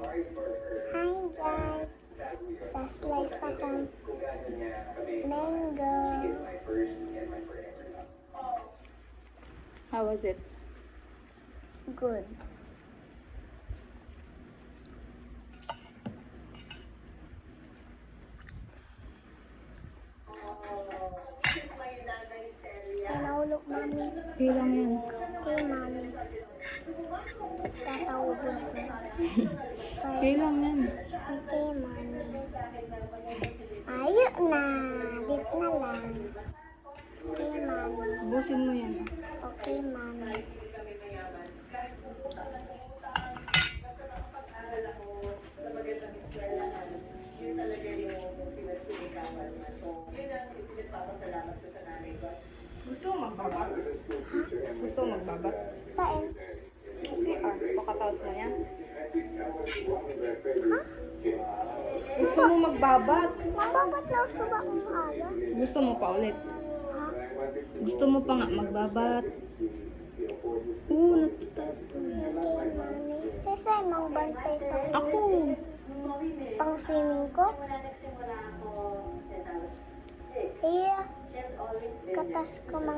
Hi guys! Sa slice akong mango. How was it? Good. Pinahulog mami. Bilang yan. Kay mami. Tatawagod ko. Kailang yan. Kay mami. Ayun na. Dit na lang. Kay mami. Busin mo yan. Okay, mami. Gusto mo magbabat? Gusto mo magbabat? Saan? CR. Pakataos mo yan. Ha? Gusto mo magbabat? Mababat na ako ba kung maaga? Gusto mo pa ulit? Ha? Gusto mo pa nga magbabat? Oo, natutapon. Okay, mami. Sasay mang bantay sa Ako! pang swimming ko? Iya. Katas ko mang